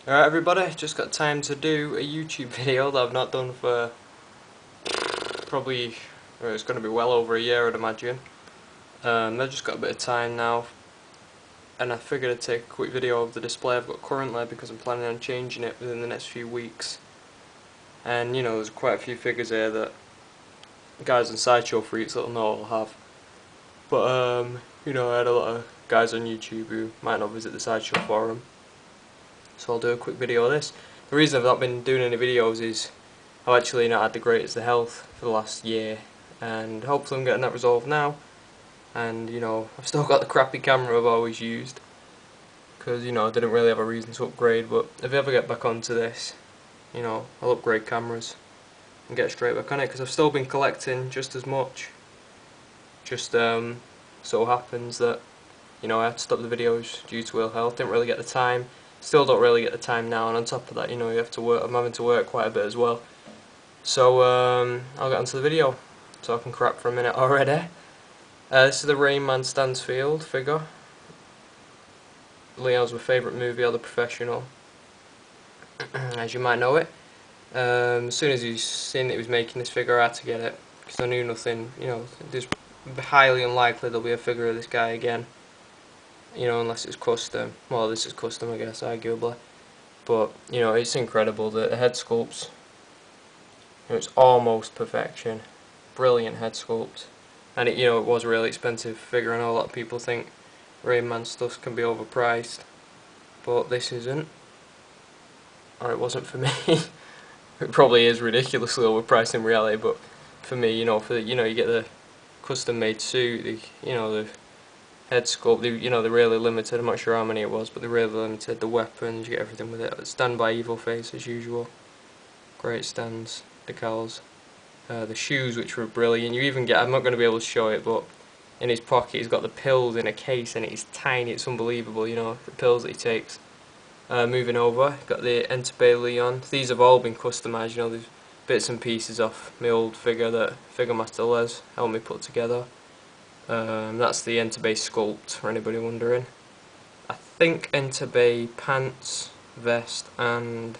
Alright everybody, just got time to do a YouTube video that I've not done for probably, well, it's going to be well over a year I'd imagine. I've just got a bit of time now and I figured I'd take a quick video of the display I've got currently because I'm planning on changing it within the next few weeks. And you know, there's quite a few figures here that guys on Sideshow freaks that'll know I'll have. But you know, I had a lot of guys on YouTube who might not visit the Sideshow forum. So I'll do a quick video of this. The reason I've not been doing any videos is I've actually not had the greatest of health for the last year, and hopefully I'm getting that resolved now. And you know, I've still got the crappy camera I've always used because you know I didn't really have a reason to upgrade. But if I ever get back onto this, you know, I'll upgrade cameras and get straight back on it because I've still been collecting just as much. Just so happens that you know I had to stop the videos due to ill health. Didn't really get the time. Still don't really get the time now, and on top of that, you know, you have to work. I'm having to work quite a bit as well. So I'll get onto the video. Talking crap for a minute already. This is the Rain Man Stansfield figure. Leo's my favourite movie, or The Professional, as you might know it. As soon as he's seen that he was making this figure, I had to get it because I knew nothing. You know, it's highly unlikely there'll be a figure of this guy again. You know, unless it's custom. Well, this is custom, I guess, arguably. But, you know, it's incredible. The head sculpts, you know, it's almost perfection. Brilliant head sculpt. And, it, you know, it was a really expensive figure. I know a lot of people think Rain Man stuff can be overpriced. But this isn't. Or it wasn't for me. It probably is ridiculously overpriced in reality, but for me, you know, you get the custom-made suit, you know, the head sculpt, you know, they're really limited. I'm not sure how many it was, but they're really limited. The weapons, you get everything with it. Stand by evil face as usual. Great stands, decals. The shoes, which were brilliant. You even get, I'm not going to be able to show it, but in his pocket he's got the pills in a case, and it's tiny. It's unbelievable, you know, the pills that he takes. Moving over, got the Entebbe Leon. These have all been customised, you know, there's bits and pieces off my old figure that Figure Master Les helped me put together. That's the Entebbe sculpt, for anybody wondering. I think Entebbe pants, vest and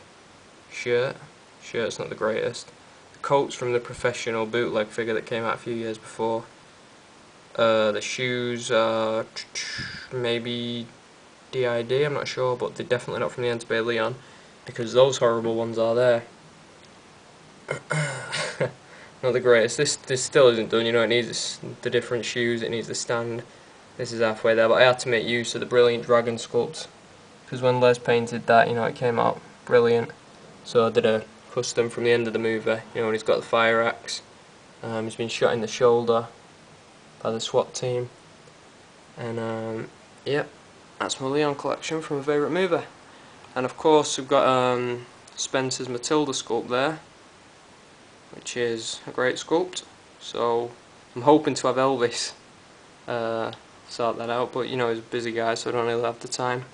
shirt. Shirt's not the greatest. The coat's from the Professional bootleg figure that came out a few years before. The shoes are maybe DID, I'm not sure, but they're definitely not from the Entebbe Leon because those horrible ones are there. Not the greatest. This still isn't done, you know, it needs the different shoes, it needs the stand. This is halfway there, but I had to make use of the brilliant dragon sculpt because when Les painted that, you know, it came out brilliant. So I did a custom from the end of the movie, you know, and he's got the fire axe. He's been shot in the shoulder by the SWAT team. And yep, that's my Leon collection from my favourite movie. And of course we've got Spencer's Matilda sculpt there, which is a great sculpt. So I'm hoping to have Elvis sort that out, but you know, he's a busy guy, so I don't really have the time.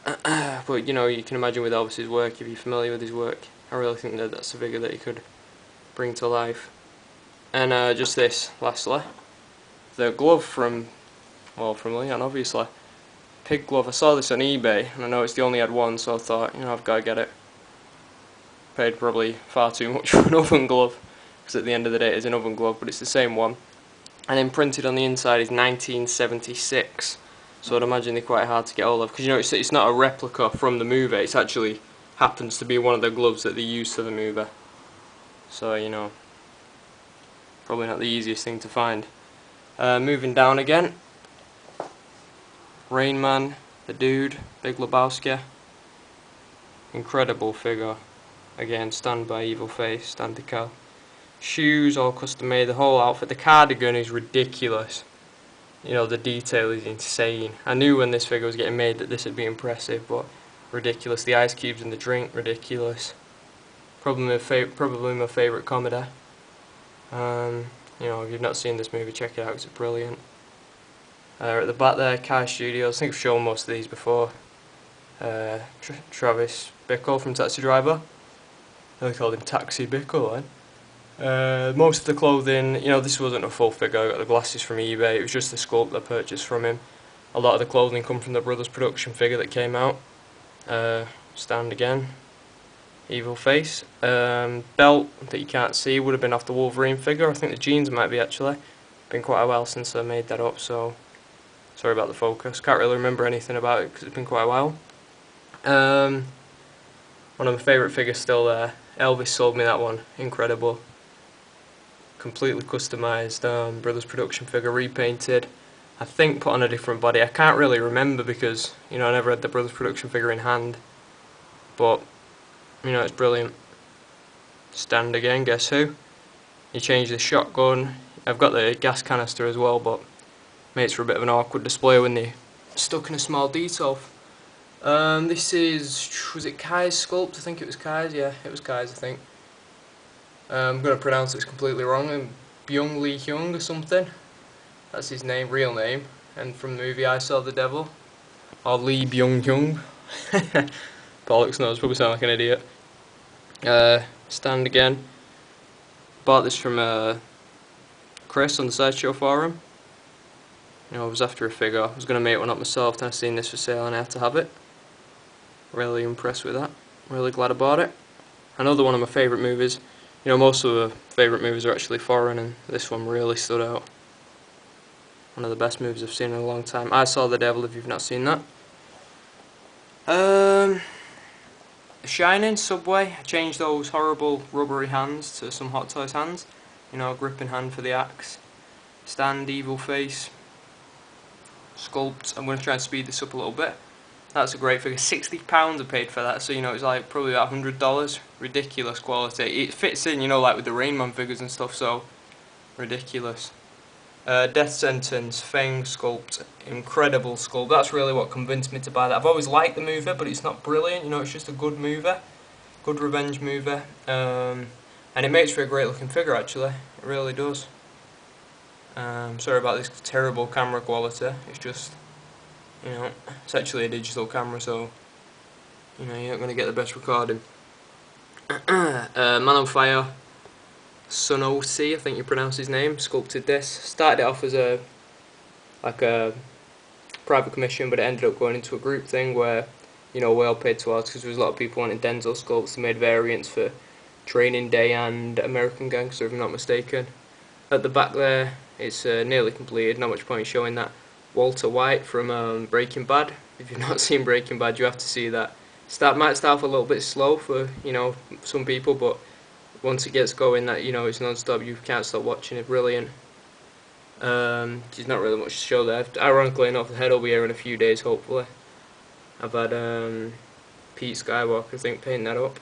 But you know, you can imagine with Elvis's work, if you're familiar with his work, I really think that that's a figure that he could bring to life. And just this, lastly, the glove from Leon, obviously. Pig glove. I saw this on eBay, and I noticed they only had one, so I thought, you know, I've got to get it. Paid probably far too much for an oven glove, because at the end of the day it is an oven glove, but it's the same one. And then printed on the inside is 1976, so I'd imagine they're quite hard to get hold of, because you know, it's not a replica from the movie, it actually happens to be one of the gloves that they used for the movie. So, you know, probably not the easiest thing to find. Moving down again, Rain Man, the dude, Big Lebowski. Incredible figure. Again, stand by evil face, stand decal. Shoes all custom made, the whole outfit. The cardigan is ridiculous. You know, the detail is insane. I knew when this figure was getting made that this would be impressive, but ridiculous. The ice cubes in the drink, ridiculous. Probably my favourite comedy. You know, if you've not seen this movie, check it out, it's brilliant. At the back there, Kai Studios, I think I've shown most of these before. Travis Bickle from Taxi Driver. I called him Taxi Bickle, most of the clothing, you know, this wasn't a full figure. I got the glasses from eBay, it was just the sculpt I purchased from him. A lot of the clothing come from the Brothers production figure that came out. stand again, evil face. Belt that you can't see would have been off the Wolverine figure. I think the jeans might be actually. Been quite a while since I made that up, so sorry about the focus. Can't really remember anything about it because it's been quite a while. One of my favourite figures still there. Elvis sold me that one. Incredible. Completely customised Brothers Production figure, repainted. I think put on a different body. I can't really remember because, you know, I never had the Brothers Production figure in hand. But, you know, it's brilliant. Stand again, guess who? You change the shotgun. I've got the gas canister as well, but makes for a bit of an awkward display when they're stuck in a small detail. This was it Kai's sculpt? I think it was Kai's, yeah, it was Kai's, I think. I'm going to pronounce it completely wrong. Byung Lee Hyung or something. That's his name, real name. And from the movie I Saw the Devil. Or Lee Byung Hyung. Bollocks knows, probably sound like an idiot. Stand again. Bought this from Chris on the Sideshow forum. You know, I was after a figure. I was going to make one up myself, then I seen this for sale and I had to have it. Really impressed with that. Really glad I bought it. Another one of my favourite movies. You know, most of the favourite movies are actually foreign, and this one really stood out. One of the best movies I've seen in a long time. I Saw the Devil, if you've not seen that. The Shining, Subway. I changed those horrible rubbery hands to some Hot Toys hands. You know, gripping hand for the axe. Stand, evil face. Sculpt. I'm going to try and speed this up a little bit. That's a great figure. £60 I paid for that, so you know it's like probably about $100. Ridiculous quality. It fits in, you know, like with the Rain Man figures and stuff, so ridiculous. Death Sentence, Fang sculpt, incredible sculpt. That's really what convinced me to buy that. I've always liked the movie, but it's not brilliant, you know, it's just a good movie. Good revenge movie. And it makes for a great looking figure actually. It really does. Sorry about this terrible camera quality. It's just, you know, it's actually a digital camera, so you know, you're not going to get the best recording. Man on Fire, Sunosi, I think you pronounce his name, sculpted this. Started it off as a private commission, but it ended up going into a group thing where, you know, we all paid towards because there was a lot of people wanting Denzel sculpts. They made variants for Training Day and American Gangster, if I'm not mistaken. At the back there, it's nearly completed. Not much point showing that. Walter White from Breaking Bad. If you've not seen Breaking Bad, you have to see that. Might start off a little bit slow for, you know, some people, but once it gets going, that, you know, it's non-stop. You can't stop watching it. Brilliant. There's not really much to show there. Ironically enough, the head will be here in a few days, hopefully. I've had Pete Skywalker, I think, paint that up,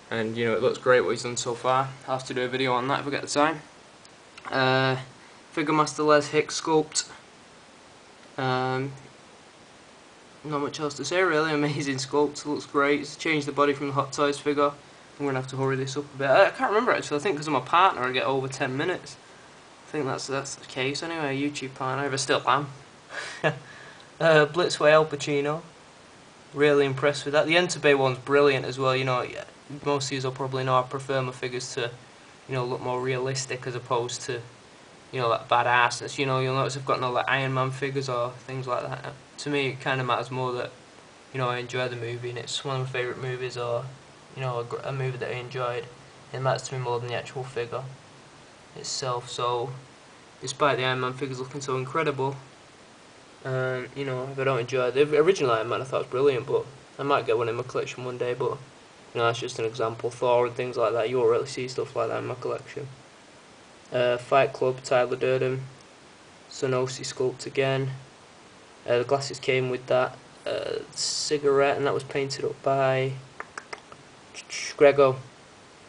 and you know, it looks great what he's done so far. I'll have to do a video on that if I get the time. Figure Master Les Hicks sculpt. Not much else to say really. Amazing sculpt, looks great. It's changed the body from the Hot Toys figure. I'm gonna have to hurry this up a bit. I can't remember actually. I think because I'm a partner, I get over 10 minutes. I think that's the case anyway. YouTube partner, if I still am. Blitzway Al Pacino. Really impressed with that. The Entebbe one's brilliant as well. You know, most of you will probably know I prefer my figures to, you know, look more realistic as opposed to, you know, like badassness. You know, you'll notice I've got no like Iron Man figures or things like that. To me, it kind of matters more that, you know, I enjoy the movie and it's one of my favourite movies, or, you know, a movie that I enjoyed. It matters to me more than the actual figure itself. So, despite the Iron Man figures looking so incredible, you know, if I don't enjoy the original Iron Man, I thought it was brilliant, but I might get one in my collection one day. But you know, that's just an example. Thor and things like that, you won't really see stuff like that in my collection. Fight Club, Tyler Durden, Sonosi sculpt again. The glasses came with that. Cigarette, and that was painted up by Grego.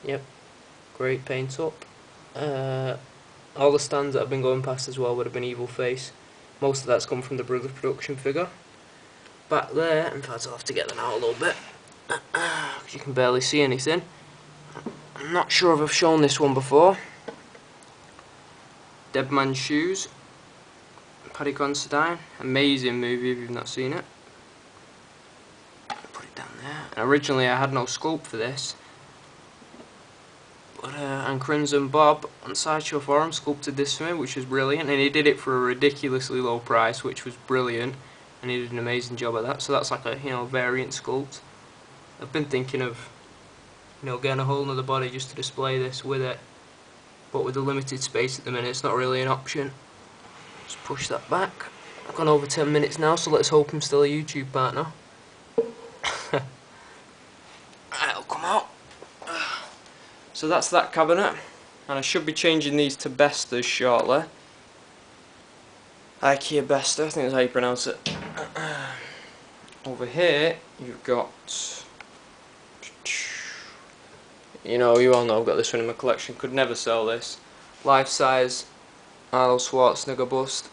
Yep, great paint up. All the stands that I've been going past as well would have been Evil Face. Most of that's come from the Brothers Production figure. Back there, in fact I'll have to get them out a little bit, because you can barely see anything. I'm not sure if I've shown this one before. Dead Man's Shoes, Paddy Considine. Amazing movie if you've not seen it. Put it down there. And originally I had no sculpt for this, but and Crimson Bob on Sideshow Forum sculpted this for me, which was brilliant, and he did it for a ridiculously low price, which was brilliant, and he did an amazing job at that. So that's like a, you know, variant sculpt. I've been thinking of, getting a whole nother body just to display this with it, but with the limited space at the minute, it's not really an option. Just push that back. I've gone over 10 minutes now, so let's hope I'm still a YouTube partner. It'll come out. So that's that cabinet, and I should be changing these to Bestas shortly. IKEA Besta, I think that's how you pronounce it. Over here, you've got, you all know I've got this one in my collection, could never sell this. Life-size Arnold Schwarzenegger bust.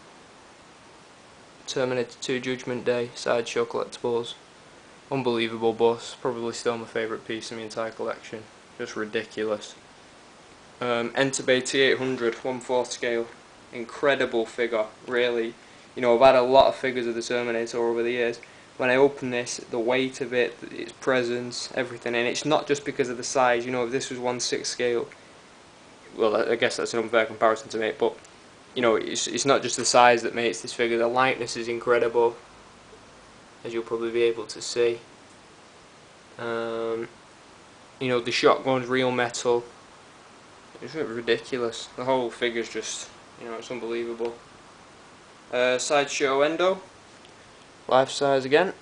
Terminator 2 Judgment Day, Sideshow Collectibles. Unbelievable bust, probably still my favourite piece in my entire collection. Just ridiculous. Entebbe T800, 1/4 scale. Incredible figure, really. I've had a lot of figures of the Terminator over the years. When I open this, the weight of it, its presence, everything, and it's not just because of the size. If this was 1/6 scale, well, I guess that's an unfair comparison to make, but it's not just the size that makes this figure. The lightness is incredible, as you'll probably be able to see. The shotgun's real metal. It's ridiculous. The whole figure's just, it's unbelievable. Sideshow Endo, life size again.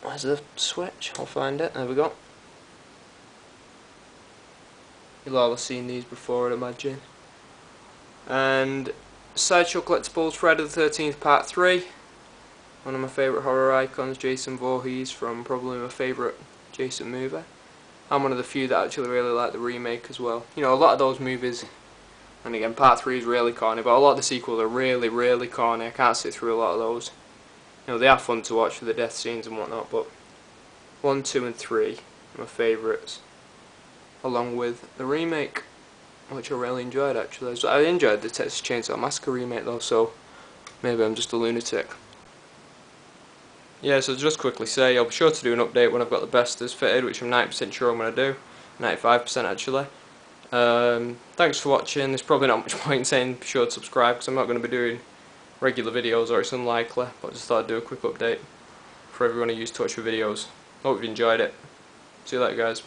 Where's the switch? I'll find it. There we go. You'll all have seen these before, I'd imagine. And Sideshow Collectibles Friday the 13th Part 3. One of my favourite horror icons, Jason Voorhees, from probably my favourite Jason movie. I'm one of the few that actually really like the remake as well. A lot of those movies, and again, Part 3 is really corny, but a lot of the sequels are really, really corny. I can't sit through a lot of those. They are fun to watch for the death scenes and whatnot, but 1, 2 and 3 are my favourites, along with the remake, which I really enjoyed actually. So I enjoyed the Texas Chainsaw Massacre remake though, so maybe I'm just a lunatic. Yeah, so just quickly say, I'll be sure to do an update when I've got the Bestas fitted, which I'm 90% sure I'm going to do. 95% actually. Thanks for watching. There's probably not much point in saying be sure to subscribe, because I'm not going to be doing regular videos, or it's unlikely, but I just thought I'd do a quick update for everyone who used Touch for videos. Hope you've enjoyed it. See you later guys.